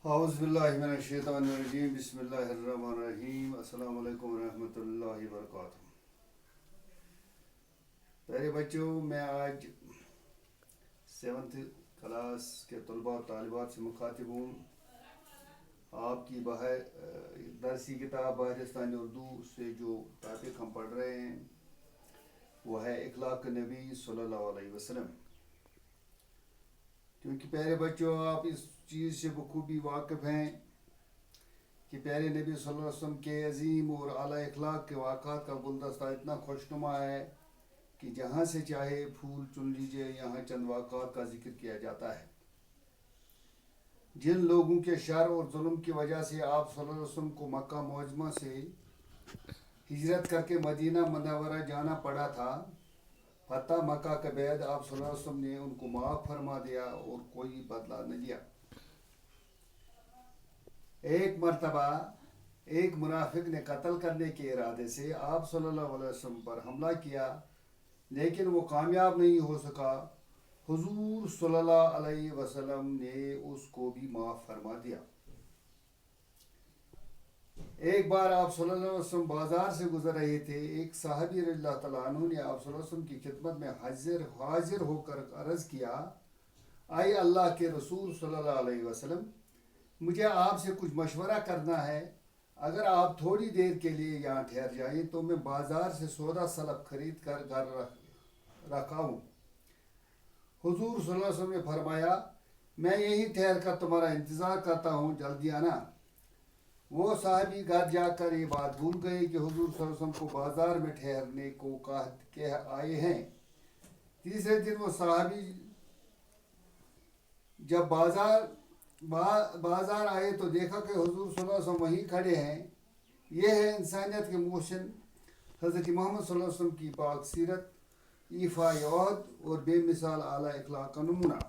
اعوذ باللہ من الشیطان الرجیم بسم اللہ الرحمن الرحیم السلام علیکم ورحمۃ اللہ وبرکاتہ۔ پیارے بچوں، میں آج 7th کلاس کے طلباء اور طالبات سے مخاطب ہوں۔ آپ کی درسی کتاب بہرستان اردو سے جو ٹاپک ہم پڑھ رہے ہیں وہ ہے اخلاق نبی صلی اللہ علیہ وسلم۔ کیونکہ پیارے بچوں، آپ اس چیز سے بخوبی واقف ہیں کہ پیارے نبی صلی اللہ علیہ وسلم کے عظیم اور اعلیٰ اخلاق کے واقعات کا گلدستہ اتنا خوشنما ہے کہ جہاں سے چاہے پھول چن لیجئے، یہاں چند واقعات کا ذکر کیا جاتا ہے۔ جن لوگوں کے شر اور ظلم کی وجہ سے آپ صلی اللہ علیہ وسلم کو مکہ معظمہ سے ہجرت کر کے مدینہ منورہ جانا پڑا تھا، فتح مکہ کے بعد آپ صلی اللہ علیہ وسلم نے ان کو معاف فرما دیا اور کوئی بدلہ نہ لیا۔ ایک مرتبہ ایک منافق نے قتل کرنے کے ارادے سے آپ صلی اللہ علیہ وسلم پر حملہ کیا، لیکن وہ کامیاب نہیں ہو سکا۔ حضور صلی اللہ علیہ وسلم نے اس کو بھی معاف فرما دیا۔ ایک بار آپ صلی اللہ علیہ وسلم بازار سے گزر رہے تھے، ایک صحابی رضی اللہ تعالیٰ عنہ نے آپ صلی اللہ علیہ وسلم کی خدمت میں حاضر ہو کر عرض کیا، اے اللہ کے رسول صلی اللہ علیہ وسلم، مجھے آپ سے کچھ مشورہ کرنا ہے۔ اگر آپ تھوڑی دیر کے لیے یہاں ٹھہر جائیں تو میں بازار سے سودا سلب خرید کر گھر رکھا ہوں۔ حضور صلی اللہ علیہ وسلم نے فرمایا، میں یہیں ٹھہر کر تمہارا انتظار کرتا ہوں، جلدی آنا۔ وہ صحابی گھر جا کر یہ بات بھول گئے کہ حضور صلی اللہ علیہ وسلم کو بازار میں ٹھہرنے کو کہہ آئے ہیں۔ تیسرے دن وہ صحابی جب بازار آئے تو دیکھا کہ حضور صلی اللہ علیہ وسلم وہیں کھڑے ہیں۔ یہ ہے انسانیت کے محسن حضرت محمد صلی اللہ علیہ وسلم کی پاک سیرت، ایفا عہد اور بے مثال اعلیٰ اخلاق کا نمونہ۔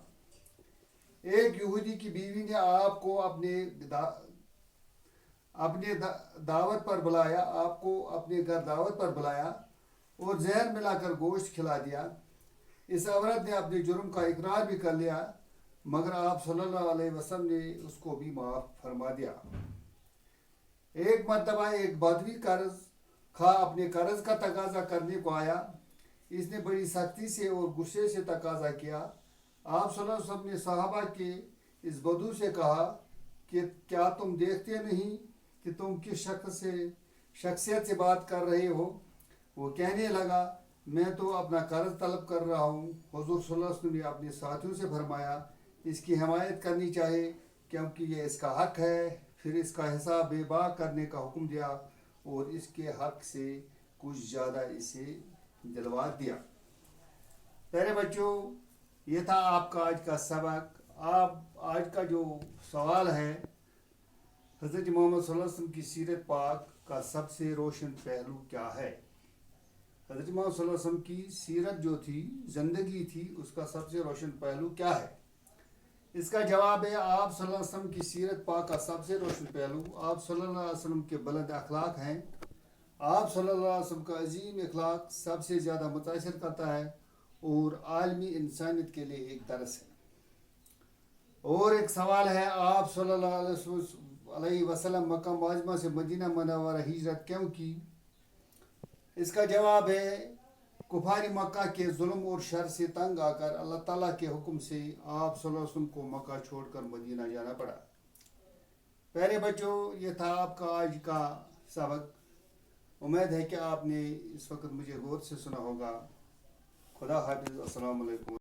ایک یہودی کی بیوی نے آپ کو اپنے دعوت پر بلایا، آپ کو اپنے گھر دعوت پر بلایا اور زہر ملا کر گوشت کھلا دیا۔ اس عورت نے اپنے جرم کا اقرار بھی کر لیا، مگر آپ صلی اللہ علیہ وسلم نے اس کو بھی معاف فرما دیا۔ ایک مرتبہ ایک بدوی قرض خواہ اپنے قرض کا تقاضا کرنے کو آیا۔ اس نے بڑی سختی سے اور غصے سے تقاضا کیا۔ آپ صلی اللہ علیہ وسلم نے صحابہ کے اس بدو سے کہا کہ کیا تم دیکھتے نہیں کہ تم کس شخصیت سے بات کر رہے ہو؟ وہ کہنے لگا، میں تو اپنا قرض طلب کر رہا ہوں۔ حضور صلی اللہ علیہ وسلم نے اپنے ساتھیوں سے فرمایا، اس کی حمایت کرنی چاہیے کیونکہ یہ اس کا حق ہے۔ پھر اس کا حساب بے باک کرنے کا حکم دیا اور اس کے حق سے کچھ زیادہ اسے دلوا دیا۔ پیارے بچوں، یہ تھا آپ کا آج کا سبق۔ آج کا جو سوال ہے، حضرت محمد صلی اللہ علیہ وسلم کی سیرت پاک کا سب سے روشن پہلو کیا ہے؟ حضرت محمد صلی اللہ علیہ وسلم کی سیرت جو تھی، زندگی تھی، اس کا سب سے روشن پہلو کیا ہے؟ اس کا جواب ہے، آپ صلی اللہ علیہ وسلم کی سیرت پاک کا سب سے روشن پہلو آپ صلی اللہ علیہ وسلم کے بلند اخلاق ہیں۔ آپ صلی اللہ علیہ وسلم کا عظیم اخلاق سب سے زیادہ متاثر کرتا ہے اور عالمی انسانیت کے لیے ایک درس ہے۔ اور ایک سوال ہے، آپ صلی اللہ علیہ وسلم مکہ معظمہ سے مدینہ منورہ ہجرت کیوں کی؟ اس کا جواب ہے، کفار مکہ کے ظلم اور شر سے تنگ آ کر اللہ تعالیٰ کے حکم سے آپ صلی اللہ علیہ وسلم کو مکہ چھوڑ کر مدینہ جانا پڑا۔ پیارے بچوں، یہ تھا آپ کا آج کا سبق۔ امید ہے کہ آپ نے اس وقت مجھے غور سے سنا ہوگا۔ خدا حافظ، السلام علیکم۔